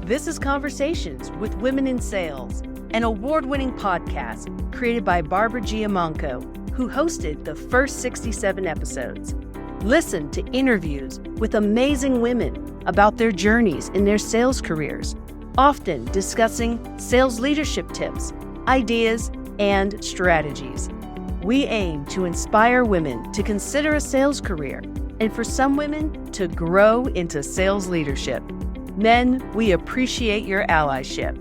This is Conversations with Women in Sales, an award-winning podcast created by Barbara Giamanco, who hosted the first 67 episodes. Listen to interviews with amazing women about their journeys in their sales careers, often discussing sales leadership tips, ideas, and strategies. We aim to inspire women to consider a sales career and for some women to grow into sales leadership. Men, we appreciate your allyship.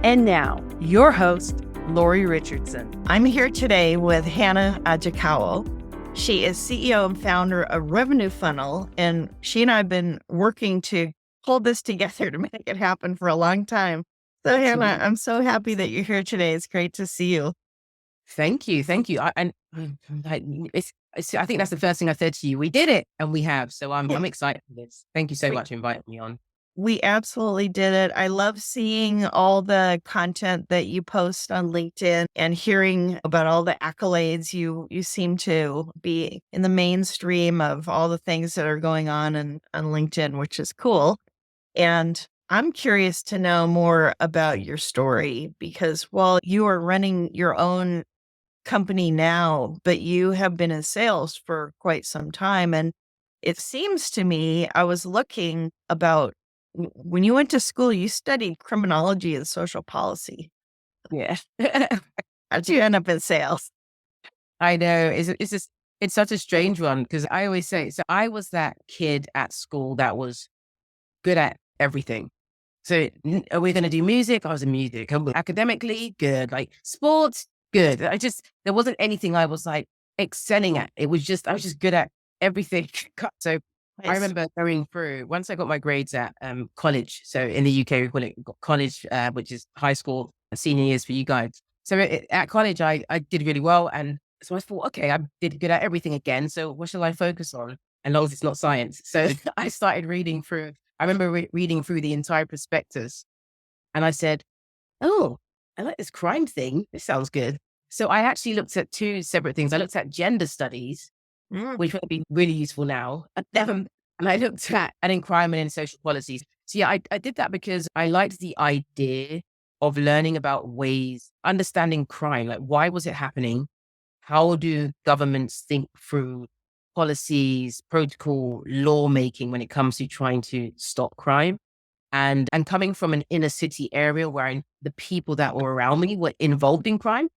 And now, your host, Lori Richardson. I'm here today with Hannah Ajikawo. She is CEO and founder of Revenue Funnel, and she and I have been working to pull this together to make it happen for a long time. So, Hannah, I'm so happy that you're here today. It's great to see you. Thank you. I think that's the first thing I said to you. We did it, and we have. So I'm excited for this. Thank you so much for inviting me on. We absolutely did it. I love seeing all the content that you post on LinkedIn and hearing about all the accolades. You seem to be in the mainstream of all the things that are going on LinkedIn, which is cool. And I'm curious to know more about your story because while you are running your own company now, but you have been in sales for quite some time. And it seems to me, I was looking about when you went to school, you studied criminology and social policy. Yeah. How'd you end up in sales? I know. It's such a strange one because I always say, so I was that kid at school that was good at everything. So are we going to do music? I was in music. Academically, good. Like sports, good. There wasn't anything I was like excelling at. I was just good at everything. So nice. I remember going through, once I got my grades at college. So in the UK, we call it college, which is high school, senior years for you guys. So at college, I did really well. And so I thought, okay, I did good at everything again. So what shall I focus on? And long as it's not science. So I started reading through. I remember reading through the entire prospectus and I said, oh, I like this crime thing. This sounds good. So I actually looked at two separate things. I looked at gender studies, which would be really useful now. And I looked at crime and social policies. So yeah, I did that because I liked the idea of learning about ways, understanding crime. Like, why was it happening? How do governments think through policies, protocol, lawmaking when it comes to trying to stop crime? And coming from an inner city area where the people that were around me were involved in crime,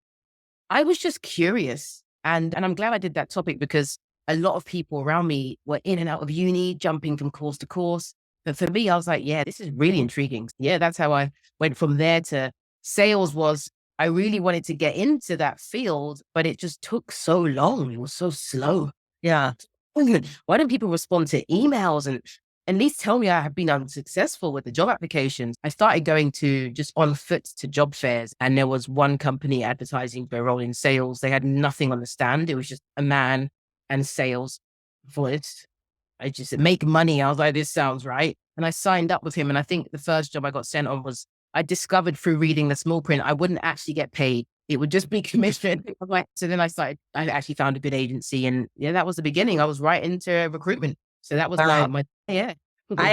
I was just curious. And I'm glad I did that topic because a lot of people around me were in and out of uni, jumping from course to course. But for me, I was like, yeah, this is really intriguing. Yeah, that's how I went from there to sales. I really wanted to get into that field, but it just took so long. It was so slow. Yeah. Why don't people respond to emails and at least tell me I have been unsuccessful with the job applications? I started going to just on foot to job fairs, and there was one company advertising for a role in sales. They had nothing on the stand. It was just a man and sales for it. I just make money. I was like, this sounds right. And I signed up with him. And I think the first job I got sent on was I discovered through reading the small print, I wouldn't actually get paid. It would just be commission. So then I actually found a good agency. And yeah, that was the beginning. I was right into recruitment. So that was my. I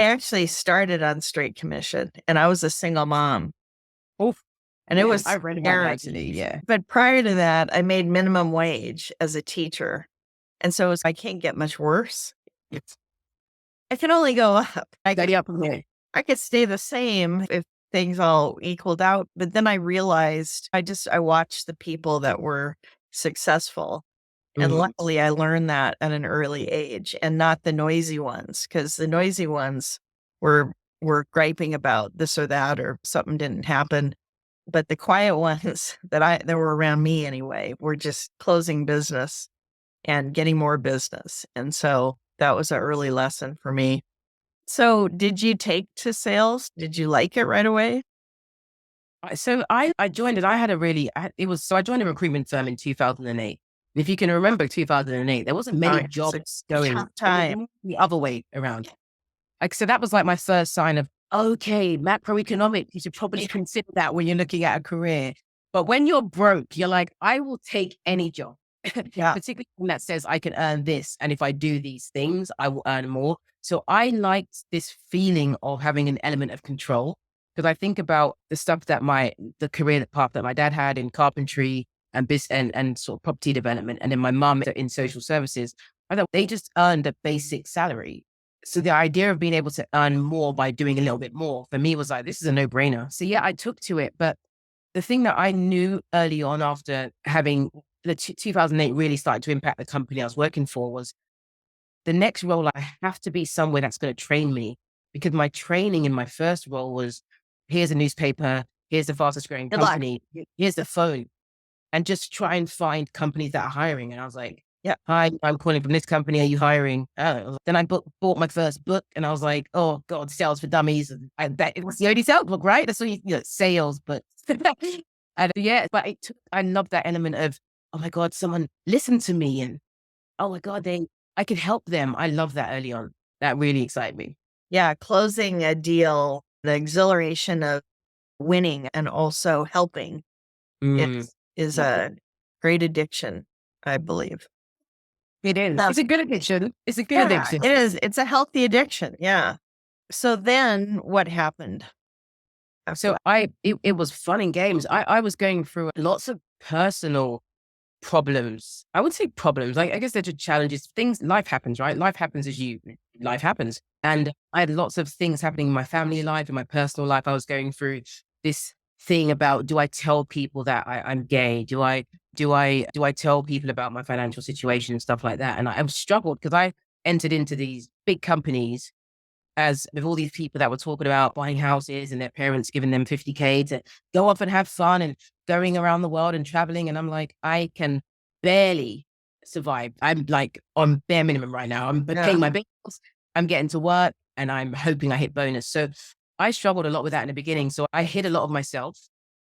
actually started on straight commission and I was a single mom. Oof. And it was I read about that actually, yeah. But prior to that, I made minimum wage as a teacher. And so I can't get much worse. I can only go up. I could stay the same if things all equaled out. But then I realized I watched the people that were successful. And luckily I learned that at an early age and not the noisy ones, because the noisy ones were griping about this or that or something didn't happen. But the quiet ones that were around me anyway, were just closing business and getting more business. And so that was an early lesson for me. So did you take to sales? Did you like it right away? So I joined it. I joined a recruitment firm in 2008. If you can remember 2008, there wasn't many jobs going the other way around. So that was like my first sign of, okay, macroeconomics, you should probably consider that when you're looking at a career. But when you're broke, you're like, I will take any job. Yeah. Particularly one that says I can earn this. And if I do these things, I will earn more. So I liked this feeling of having an element of control. Because I think about the stuff that the career path that my dad had in carpentry and and sort of property development, and then my mum in social services. I thought they just earned a basic salary. So the idea of being able to earn more by doing a little bit more for me was like, this is a no brainer. So yeah, I took to it. But the thing that I knew early on after having the 2008 really started to impact the company I was working for was the next role, I have to be somewhere that's going to train me, because my training in my first role was, here's a newspaper, here's the fastest growing Good luck. company, here's the phone, and just try and find companies that are hiring. And I was like, Yeah. hi, I'm calling from this company. Are you hiring? Oh. Then I bought my first book, and I was like, oh God, Sales for Dummies. And that it was the only sales book, right? That's what sales, but and yeah, but I love that element of, oh my God, someone listened to me, and oh my God, I could help them. I love that early on. That really excited me. Yeah. Closing a deal, the exhilaration of winning and also helping is a great addiction, I believe. It is. It's a good addiction. It's a good addiction. It is. It's a healthy addiction. Yeah. So then what happened? So it was fun and games. I was going through lots of personal problems. I would say problems. Like, I guess they're just challenges. Life happens, right? Life happens life happens. And I had lots of things happening in my family life, in my personal life. I was going through this thing about, do I tell people that I'm gay? Do I tell people about my financial situation and stuff like that? And I struggled because I entered into these big companies as with all these people that were talking about buying houses and their parents giving them 50K to go off and have fun and going around the world and traveling. And I'm like, I can barely survive. I'm like on bare minimum right now. I'm paying my bills. I'm getting to work, and I'm hoping I hit bonus. So I struggled a lot with that in the beginning. So I hid a lot of myself.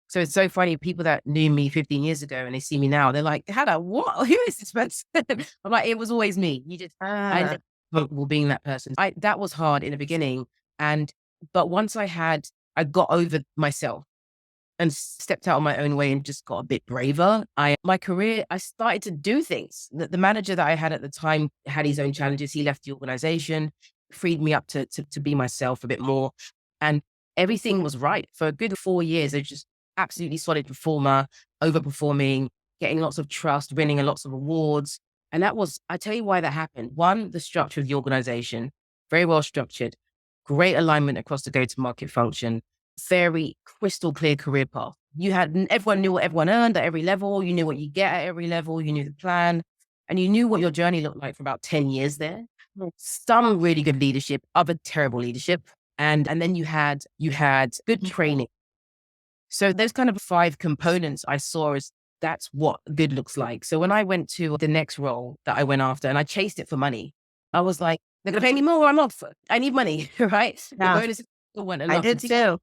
So it's so funny. People that knew me 15 years ago and they see me now, they're like, what? Who is this person? I'm like, it was always me. I comfortable being that person. That was hard in the beginning. But once I got over myself and stepped out on my own way and just got a bit braver, my career, I started to do things. The manager that I had at the time had his own challenges. He left the organization, freed me up to be myself a bit more. And everything was right. For a good 4 years, I was just absolutely solid performer, overperforming, getting lots of trust, winning lots of awards. And I tell you why that happened. One, the structure of the organization, very well structured, great alignment across the go-to-market function, very crystal clear career path. Everyone knew what everyone earned at every level. You knew what you get at every level. You knew the plan, and you knew what your journey looked like for about 10 years there. Some really good leadership, other terrible leadership. And then you had good training. So those kind of 5 components I saw as that's what good looks like. So when I went to the next role that I went after and I chased it for money, I was like, they're going to pay me more. I'm off. I need money, right? Yeah. The bonus went enough. I did too.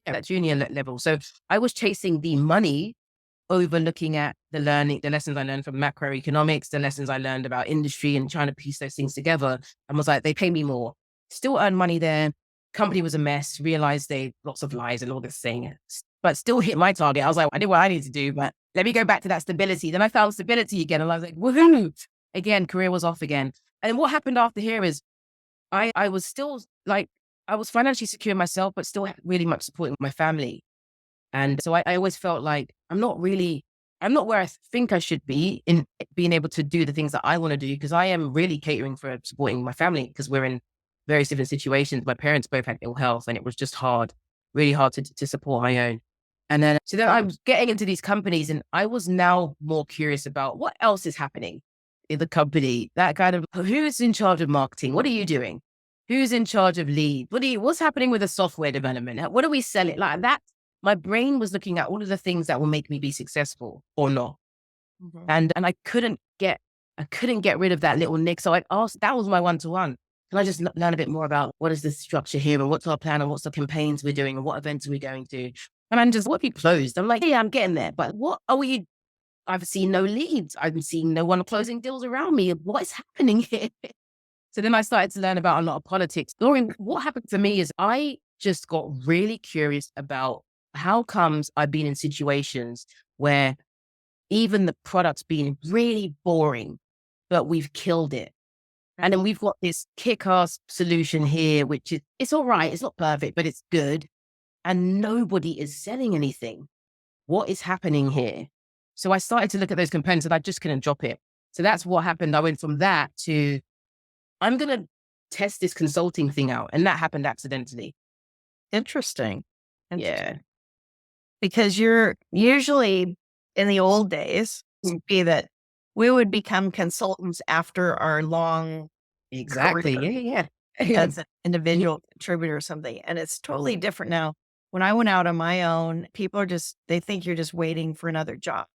At junior level. So I was chasing the money over looking at the lessons I learned from macroeconomics, the lessons I learned about industry, and trying to piece those things together. And was like, they pay me more. Still earn money there. Company was a mess. Realized lots of lies and all this thing, but still hit my target. I was like, I did what I need to do, but let me go back to that stability. Then I found stability again, and I was like, woohoo! Again, career was off again. And what happened after here is I was still like, I was financially secure myself, but still really much supporting my family. And so I always felt like I'm not where I think I should be in being able to do the things that I want to do, because I am really catering for supporting my family, because we're in various different situations. My parents both had ill health, and it was just really hard to support my own. And then I was getting into these companies, and I was now more curious about what else is happening in the company. That kind of, who's in charge of marketing? What are you doing? Who's in charge of lead? What's happening with the software development? What are we selling? Like that, my brain was looking at all of the things that will make me be successful or not. Mm-hmm. And I couldn't get rid of that little nick. So I asked, that was my one-to-one. Can I just learn a bit more about what is the structure here, and what's our plan, and what's the campaigns we're doing, and what events are we going to? And I'm just, what have you closed? I'm like, yeah, I'm getting there. But what are we? I've seen no leads. I've seen no one closing deals around me. What is happening here? So then I started to learn about a lot of politics. What happened for me is I just got really curious about how comes I've been in situations where even the product's been really boring, but we've killed it. And then we've got this kick-ass solution here, which is, it's all right. It's not perfect, but it's good. and nobody is selling anything. What is happening here? So I started to look at those components and I just couldn't drop it. So that's what happened. I went from that to, I'm going to test this consulting thing out. And that happened accidentally. Interesting. Yeah. Because you're usually in the old days, would be that we would become consultants after our long Exactly. career Yeah. as an individual contributor or something. And it's totally different now. When I went out on my own, people they think you're just waiting for another job.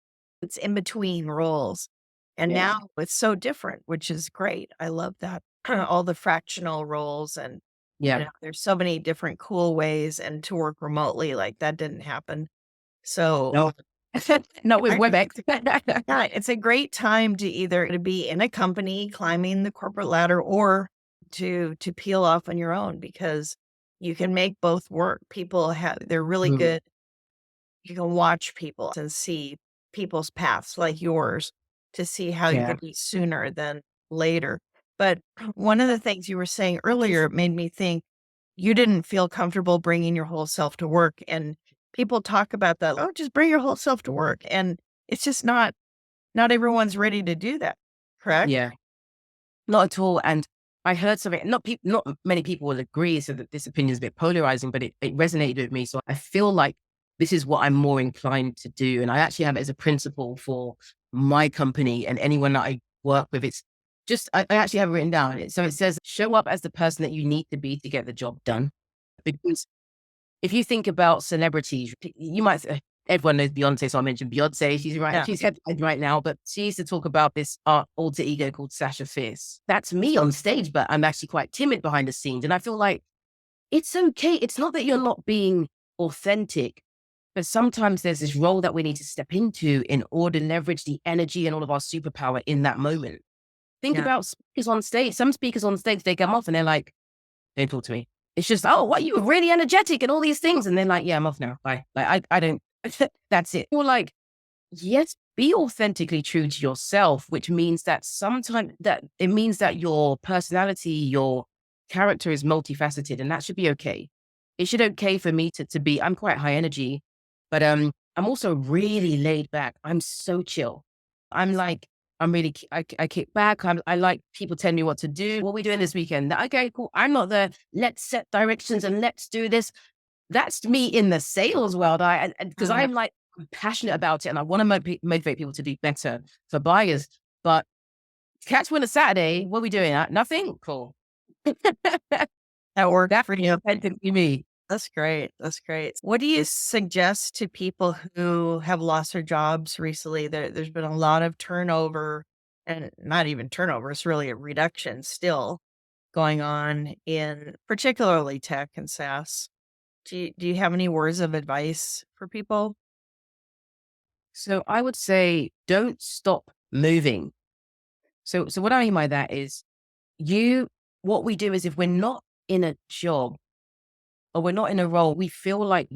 It's in between roles. And Yeah. now it's so different, which is great. I love that. All the fractional roles and Yeah. there's so many different cool ways and to work remotely, like that didn't happen. So No, no, with WebEx. yeah, it's a great time to either to be in a company climbing the corporate ladder or to peel off on your own because you can make both work. They're really Mhm. good. You can watch people and see people's paths like yours to see how you Yeah. can be sooner than later. But one of the things you were saying earlier made me think you didn't feel comfortable bringing your whole self to work. And people talk about that. Oh, just bring your whole self to work. And it's just not everyone's ready to do that. Correct? Yeah. Not at all. And I heard something, not many people will agree, so that this opinion is a bit polarizing, but it resonated with me. So I feel like this is what I'm more inclined to do. And I actually have it as a principle for my company and anyone that I work with. It's just, I actually have it written down. So it says, show up as the person that you need to be to get the job done. Because if you think about celebrities, you might say, everyone knows Beyonce, so I mentioned Beyonce. She's right. Yeah. She's headlined right now, but she used to talk about this alter ego called Sasha Fierce. That's me on stage, but I'm actually quite timid behind the scenes. And I feel like it's okay. It's not that you're not being authentic, but sometimes there's this role that we need to step into in order to leverage the energy and all of our superpower in that moment. Think Yeah. about speakers on stage. Some speakers on stage, they come off and they're like, don't talk to me. It's just, oh, what, you were really energetic and all these things. And then like, yeah, I'm off now. Bye. Like, I don't, that's it. You're like, yes, be authentically true to yourself, which means that sometimes that it means that your personality, your character is multifaceted, and that should be okay. It should okay for me to be, I'm quite high energy, but I'm also really laid back. I'm so chill. I'm like, I kick back. I like people telling me what to do. What are we doing this weekend? Okay, cool. I'm not the let's set directions and let's do this. That's me in the sales world. Because I'm like, I'm passionate about it and I want to motivate people to do better for buyers. But catch me on a Saturday. What are we doing? Nothing? Cool. That worked for you. Authentically me. That's great. That's great. What do you suggest to people who have lost their jobs recently? There's been a lot of turnover and not even turnover. It's really a reduction still going on in particularly tech and SaaS. Do you have any words of advice for people? So I would say don't stop moving. So what I mean by that is what we do is if we're not in a job or we're not in a role, we feel like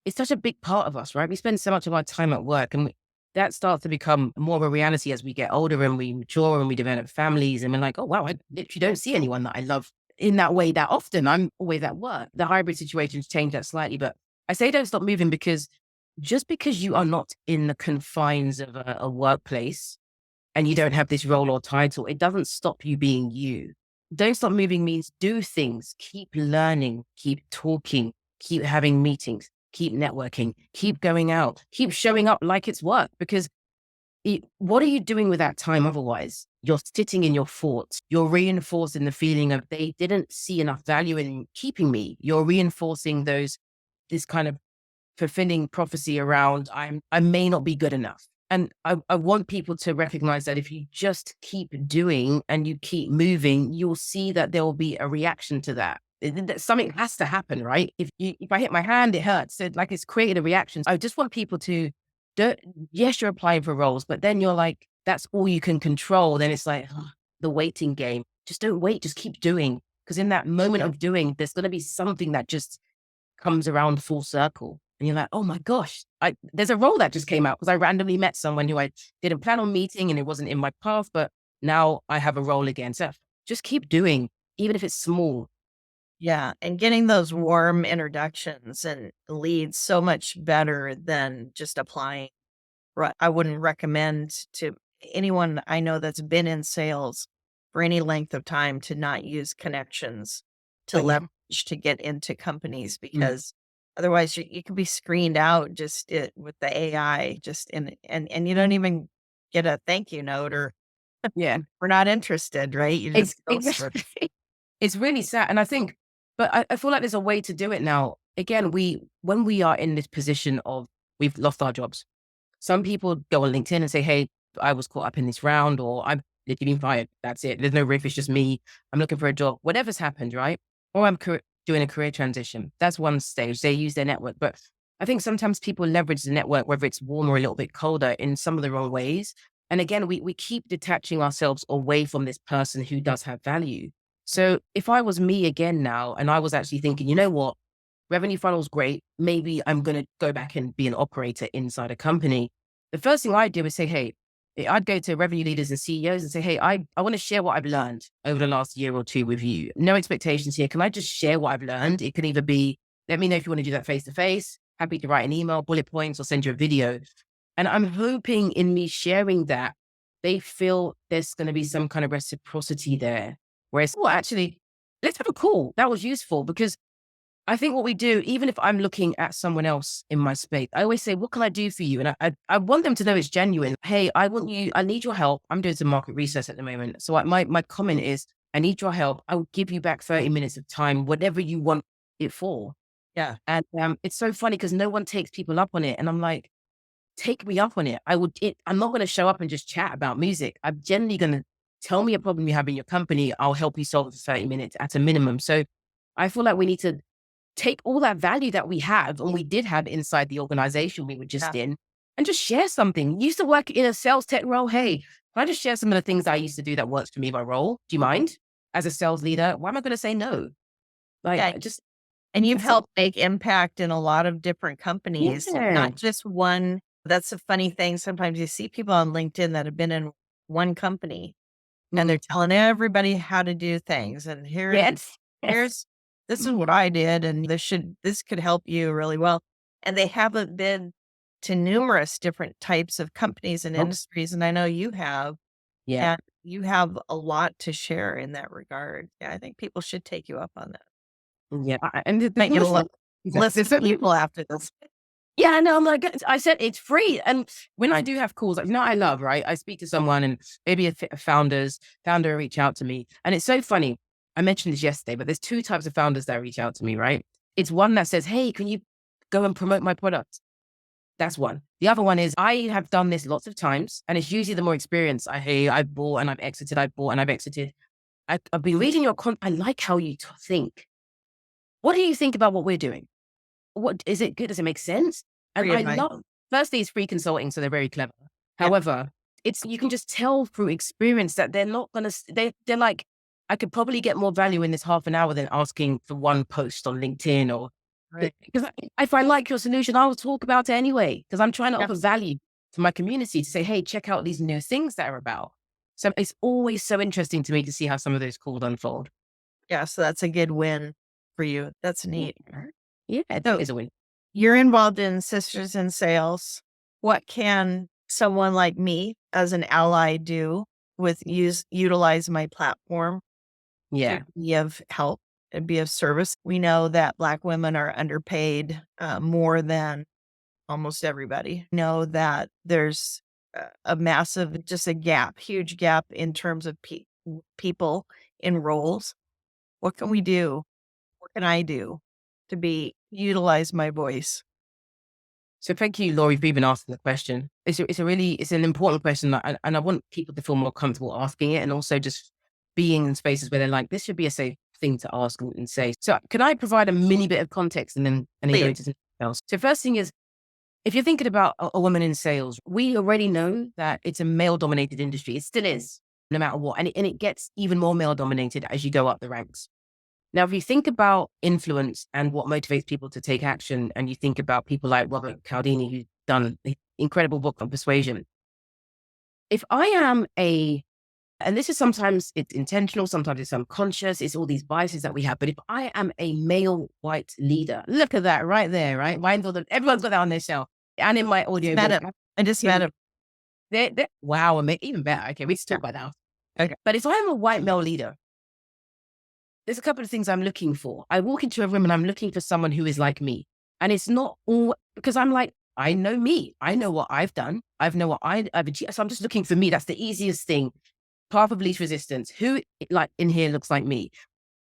it's such a big part of us, right? We spend so much of our time at work and that starts to become more of a reality as we get older and we mature and we develop families and we're like, oh, wow, I literally don't see anyone that I love in that way that often. I'm always at work. The hybrid situations change that slightly, but I say don't stop moving because just because you are not in the confines of a workplace and you don't have this role or title, it doesn't stop you being you. Don't stop moving means do things, keep learning, keep talking, keep having meetings, keep networking, keep going out, keep showing up like it's work. Because what are you doing with that time otherwise? You're sitting in your forts. You're reinforcing the feeling of they didn't see enough value in keeping me. You're reinforcing this kind of fulfilling prophecy around I may not be good enough. And I want people to recognize that if you just keep doing and you keep moving, you'll see that there will be a reaction to that. Something has to happen, right? If I hit my hand, it hurts. So like it's created a reaction. I just want people to yes, you're applying for roles, but then you're like, that's all you can control. Then it's like the waiting game. Just don't wait, just keep doing. Because in that moment of doing, there's going to be something that just comes around full circle. And you're like, oh my gosh, there's a role that just came out because I randomly met someone who I didn't plan on meeting and it wasn't in my path, but now I have a role again. So just keep doing, even if it's small. Yeah. And getting those warm introductions and leads so much better than just applying. I wouldn't recommend to anyone I know that's been in sales for any length of time to not use connections to leverage to get into companies, because otherwise you could be screened out just with the AI just and you don't even get a thank you note or Yeah. we're not interested, right? You just Exactly. It's really sad. And I think, but I feel like there's a way to do it now. Again, when we are in this position of we've lost our jobs, some people go on LinkedIn and say, hey, I was caught up in this round, or I'm getting fired. That's it. There's no riff. It's just me. I'm looking for a job. Whatever's happened, right? Or I'm doing a career transition. That's one stage. They use their network. But I think sometimes people leverage the network, whether it's warm or a little bit colder, in some of the wrong ways. And again, we keep detaching ourselves away from this person who does have value. So if I was me again now, and I was actually thinking, you know what? Revenue funnel's great. Maybe I'm going to go back and be an operator inside a company. The first thing I'd do is say, hey, I'd go to revenue leaders and CEOs and say, hey, I want to share what I've learned over the last year or two with you. No expectations here. Can I just share what I've learned? It can either be, let me know if you want to do that face to face. Happy to write an email, bullet points, or send you a video. And I'm hoping in me sharing that, they feel there's going to be some kind of reciprocity there. Whereas, well, actually, let's have a call. That was useful, because I think what we do, even if I'm looking at someone else in my space, I always say, what can I do for you? And I want them to know it's genuine. Hey, I need your help. I'm doing some market research at the moment. So my comment is, I need your help. I will give you back 30 minutes of time, whatever you want it for. Yeah. And it's so funny because no one takes people up on it. And I'm like, take me up on it. I'm not going to show up and just chat about music. I'm generally going to tell me a problem you have in your company. I'll help you solve it for 30 minutes at a minimum. So I feel like we need to take all that value that we have and we did have inside the organization we were just in, and just share something. You used to work in a sales tech role. Hey, can I just share some of the things I used to do that works for me, my role? Do you mind? As a sales leader, why am I going to say no? And you've helped make impact in a lot of different companies, not just one. That's a funny thing. Sometimes you see people on LinkedIn that have been in one company and they're telling everybody how to do things. And this is what I did, and this could help you really well. And they haven't been to numerous different types of companies and industries. And I know you have. Yeah. And you have a lot to share in that regard. Yeah, I think people should take you up on that. Yeah. And Might get a lot less people after this. Yeah, no, I'm like, I said it's free. And when I do have calls, like, I love, right? I speak to someone and maybe a founder reach out to me. And it's so funny. I mentioned this yesterday, but there's two types of founders that reach out to me, right? It's one that says, hey, can you go and promote my product? That's one. The other one is, I have done this lots of times, and it's usually the more experienced. I've bought and I've exited. I've bought and I've exited. I've been reading your content. I like how you think. What do you think about what we're doing? What is it good? Does it make sense? And I love, firstly, it's free consulting, so they're very clever. However, you can just tell through experience that they're not going to, they're like, I could probably get more value in this half an hour than asking for one post on LinkedIn or, because if I like your solution, I will talk about it anyway, because I'm trying to offer value to my community to say, hey, check out these new things that are about. So it's always so interesting to me to see how some of those calls unfold. Yeah. So that's a good win for you. That's neat. Yeah, it is a win. You're involved in Sisters in Sales. What can someone like me as an ally do with utilize my platform to be of help and be of service? We know that Black women are underpaid more than almost everybody. We know that there's a massive, just a gap, huge gap in terms of people in roles. What can we do? What can I do to utilize my voice? So thank you, Laurie, for even asking the question. It's an important question, and I want people to feel more comfortable asking it, and also just being in spaces where they're like, this should be a safe thing to ask and say. So can I provide a mini bit of context and then go into something else? So first thing is, if you're thinking about a woman in sales, we already know that it's a male-dominated industry. It still is, no matter what, and it gets even more male-dominated as you go up the ranks. Now, if you think about influence and what motivates people to take action, and you think about people like Robert Cialdini, who's done an incredible book on persuasion. If I am a And this is sometimes it's intentional, sometimes it's unconscious, it's all these biases that we have. But if I am a male white leader, look at that right there, right? Everyone's got that on their shelf. And in my audio book, I just met him. Wow, even better. Okay, we can talk about that. Okay. But if I am a white male leader, there's a couple of things I'm looking for. I walk into a room and I'm looking for someone who is like me. And it's not all because I'm like, I know me. I know what I've done. I know what I've achieved. So I'm just looking for me. That's the easiest thing. Path of least resistance. Who like in here looks like me?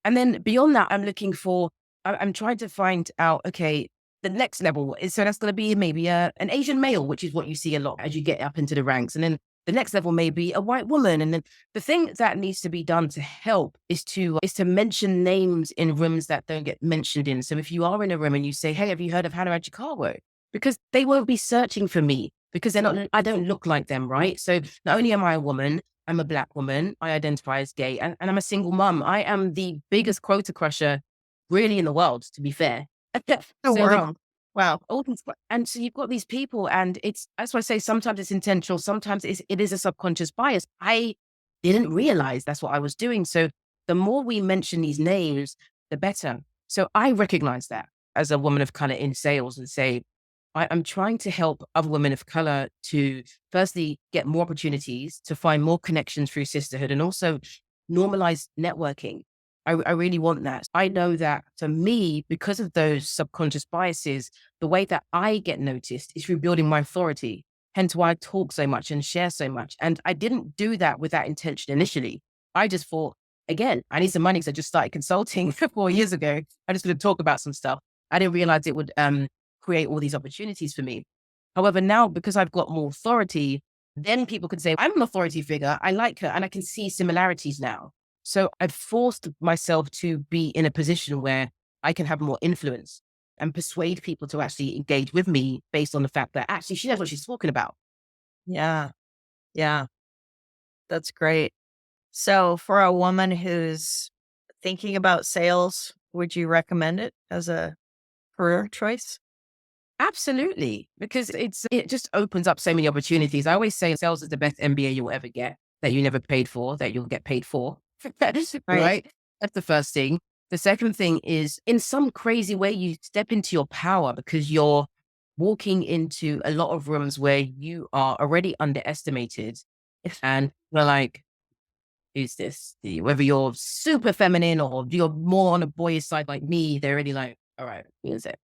And then beyond that, I'm trying to find out, okay, the next level is, so that's going to be maybe an Asian male, which is what you see a lot as you get up into the ranks. And then the next level may be a white woman. And then the thing that needs to be done to help is to mention names in rooms that don't get mentioned in. So if you are in a room and you say, hey, have you heard of Hannah Ajikawo? Because they won't be searching for me because I don't look like them, right? So not only am I a woman, I'm a Black woman. I identify as gay and I'm a single mum. I am the biggest quota crusher really in the world, to be fair. World. Wow. And so you've got these people and that's why I say sometimes it's intentional. Sometimes it is a subconscious bias. I didn't realize that's what I was doing. So the more we mention these names, the better. So I recognize that as a woman of color in sales and say, I'm trying to help other women of color to firstly get more opportunities, to find more connections through sisterhood and also normalize networking. I really want that. I know that for me, because of those subconscious biases, the way that I get noticed is through building my authority. Hence why I talk so much and share so much. And I didn't do that with that intention initially. I just thought, again, I need some money because I just started consulting 4 years ago. I just going to talk about some stuff. I didn't realize it would create all these opportunities for me. However, now because I've got more authority, then people can say, I'm an authority figure. I like her and I can see similarities now. So I've forced myself to be in a position where I can have more influence and persuade people to actually engage with me based on the fact that actually she knows what she's talking about. Yeah. Yeah. That's great. So for a woman who's thinking about sales, would you recommend it as a career choice? Absolutely. Because it just opens up so many opportunities. I always say sales is the best MBA you'll ever get, that you never paid for, that you'll get paid for. Right? That's the first thing. The second thing is in some crazy way, you step into your power because you're walking into a lot of rooms where you are already underestimated. And we're like, who's this? Whether you're super feminine or you're more on a boyish side like me, they're already like, all right, who's it?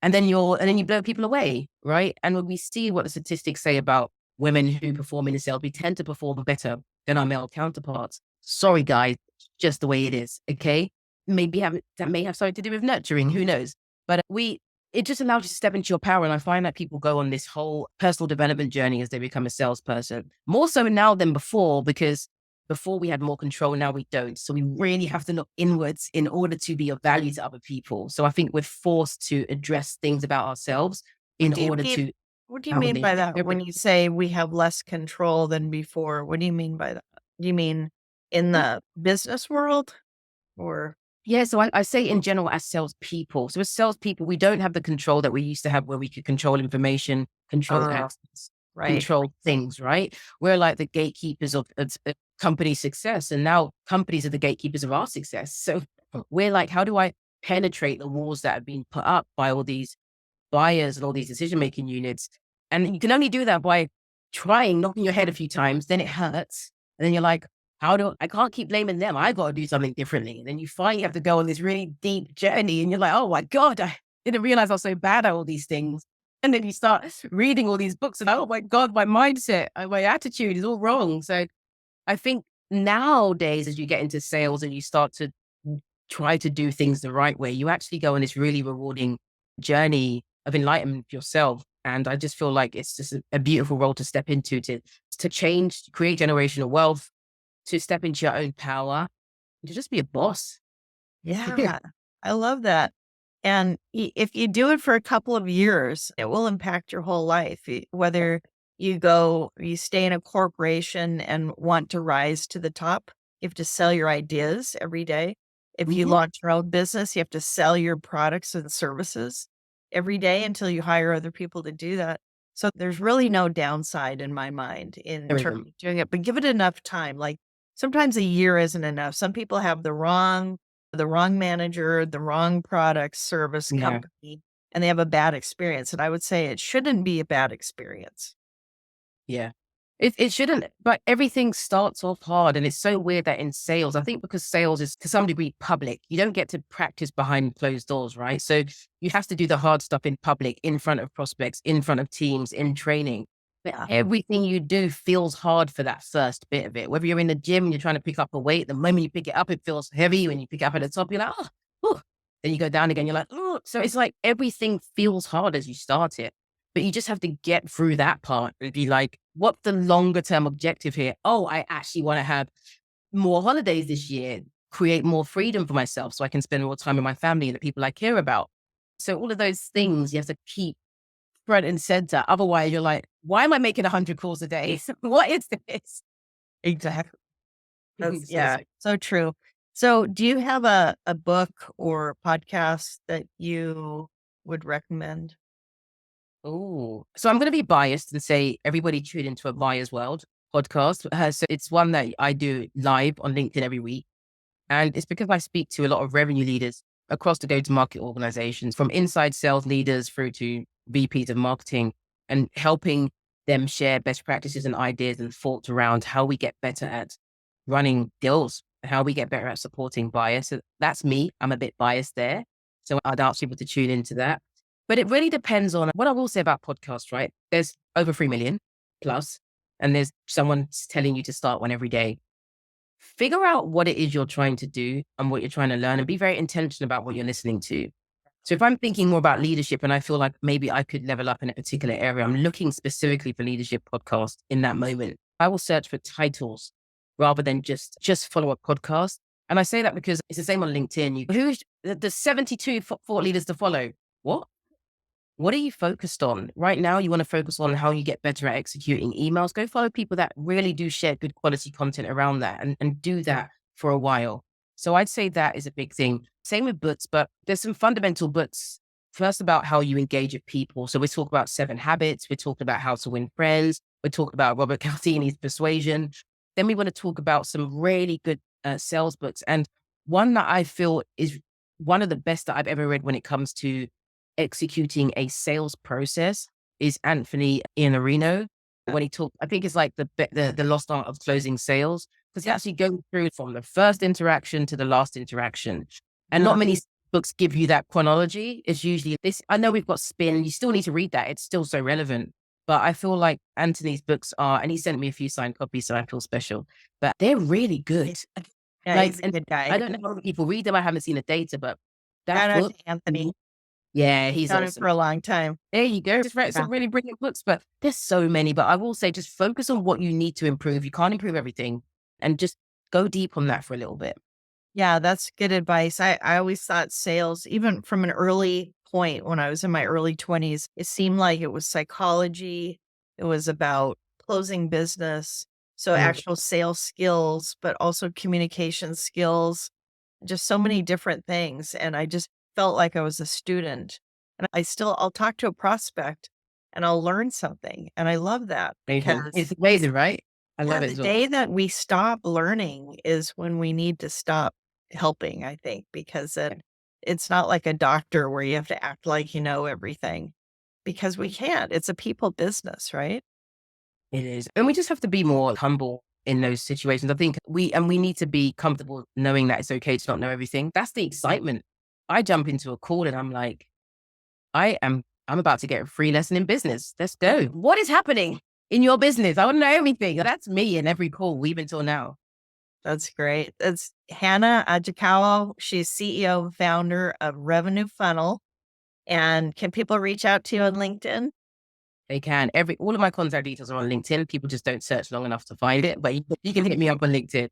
And then you blow people away, right? And when we see what the statistics say about women who perform in sales, we tend to perform better than our male counterparts. Sorry, guys, just the way it is. Okay, that may have something to do with nurturing. Who knows? But it just allows you to step into your power. And I find that people go on this whole personal development journey as they become a salesperson, more so now than before, because before we had more control, now we don't. So we really have to look inwards in order to be of value to other people. So I think we're forced to address things about ourselves in order to. What do you mean by that? When you say we have less control than before, what do you mean by that? Do you mean in the business world or? Yeah, so I say in general as salespeople. So as salespeople, we don't have the control that we used to have where we could control information, control access, control things, right? We're like the gatekeepers of company success. And now companies are the gatekeepers of our success. So we're like, how do I penetrate the walls that have been put up by all these buyers and all these decision-making units? And you can only do that by trying, knocking your head a few times, then it hurts. And then you're like, I can't keep blaming them. I got to do something differently. And then you finally have to go on this really deep journey and you're like, oh my God, I didn't realize I was so bad at all these things. And then you start reading all these books and oh my God, my mindset, my attitude is all wrong. So I think nowadays, as you get into sales and you start to try to do things the right way, you actually go on this really rewarding journey of enlightenment yourself. And I just feel like it's just a beautiful role to step into, to change, to create generational wealth, to step into your own power, and to just be a boss. Yeah, I love that. And if you do it for a couple of years, it will impact your whole life. Whether you stay in a corporation and want to rise to the top, you have to sell your ideas every day. If you launch your own business, you have to sell your products and services every day until you hire other people to do that. So there's really no downside in my mind in terms of doing it, but give it enough time. Like sometimes a year isn't enough. Some people have the wrong manager, the wrong product, service, company, and they have a bad experience. And I would say it shouldn't be a bad experience. Yeah. It shouldn't, but everything starts off hard. And it's so weird that in sales, I think because sales is to some degree public, you don't get to practice behind closed doors, right? So you have to do the hard stuff in public, in front of prospects, in front of teams, in training. But everything you do feels hard for that first bit of it. Whether you're in the gym and you're trying to pick up a weight, the moment you pick it up, it feels heavy. When you pick it up at the top, you're like, oh. Then you go down again, you're like, oh. So it's like everything feels hard as you start it. But you just have to get through that part and be like, what's the longer term objective here? Oh, I actually want to have more holidays this year, create more freedom for myself so I can spend more time with my family and the people I care about. So all of those things you have to keep front and center. Otherwise, you're like, why am I making 100 calls a day? What is this? Exactly. So true. So do you have a book or podcast that you would recommend? Oh, so I'm going to be biased and say everybody tune into a Buyer's World podcast. So it's one that I do live on LinkedIn every week. And it's because I speak to a lot of revenue leaders across the go-to-market organizations, from inside sales leaders through to VPs of marketing, and helping them share best practices and ideas and thoughts around how we get better at running deals, how we get better at supporting buyers. So that's me. I'm a bit biased there. So I'd ask people to tune into that. But it really depends on what I will say about podcasts, right? There's over 3 million plus, and there's someone telling you to start one every day. Figure out what it is you're trying to do and what you're trying to learn, and be very intentional about what you're listening to. So if I'm thinking more about leadership and I feel like maybe I could level up in a particular area, I'm looking specifically for leadership podcasts in that moment. I will search for titles rather than just follow a podcast. And I say that because it's the same on LinkedIn. Who's the 72 thought leaders to follow? What are you focused on? Right now, you want to focus on how you get better at executing emails. Go follow people that really do share good quality content around that and do that for a while. So I'd say that is a big thing. Same with books, but there's some fundamental books. First, about how you engage with people. So we talk about 7 Habits. We talk about How to Win Friends. We talk about Robert Cialdini's Persuasion. Then we want to talk about some really good sales books. And one that I feel is one of the best that I've ever read when it comes to executing a sales process is Anthony Iannarino. When he talked, I think it's like the lost art of closing sales, because he actually goes through from the first interaction to the last interaction. And not many books give you that chronology. It's usually this. I know we've got Spin. You still need to read that. It's still so relevant. But I feel like Anthony's books are, and he sent me a few signed copies, so I feel special. But they're really good. Yeah, he's a good guy. I don't know how many people read them. I haven't seen the data, but that book, Anthony. Yeah, he's done awesome. it for a long time. There you go. Just write some really brilliant books, but there's so many. But I will say, just focus on what you need to improve. You can't improve everything, and just go deep on that for a little bit. Yeah, that's good advice. I always thought sales, even from an early point when I was in my early 20s, it seemed like it was psychology. It was about closing business. So actual sales skills, but also communication skills, just so many different things. And I just felt like I was a student. And I'll talk to a prospect and I'll learn something. And I love that. It's amazing, right? I love it. The day that we stop learning is when we need to stop helping, I think, because it's not like a doctor where you have to act like you know everything, because we can't. It's a people business, right? It is. And we just have to be more humble in those situations. I think we need to be comfortable knowing that it's okay to not know everything. That's the excitement. I jump into a call and I'm like, I'm about to get a free lesson in business. Let's go. What is happening in your business? I want to know everything. That's me in every call, even till now. That's great. That's Hannah Ajikawo. She's CEO and founder of Revenue Funnel. And can people reach out to you on LinkedIn? They can. All of my contact details are on LinkedIn. People just don't search long enough to find it, but you can hit me up on LinkedIn.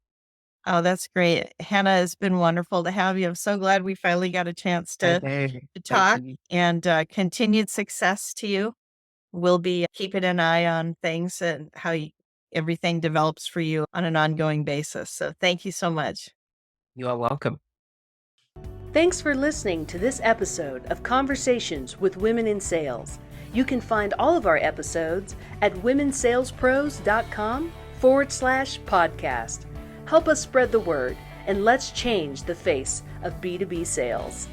Oh, that's great. Hannah, it's been wonderful to have you. I'm so glad we finally got a chance to talk, and continued success to you. We'll be keeping an eye on things and how everything develops for you on an ongoing basis. So thank you so much. You are welcome. Thanks for listening to this episode of Conversations with Women in Sales. You can find all of our episodes at womensalespros.com/podcast. Help us spread the word, and let's change the face of B2B sales.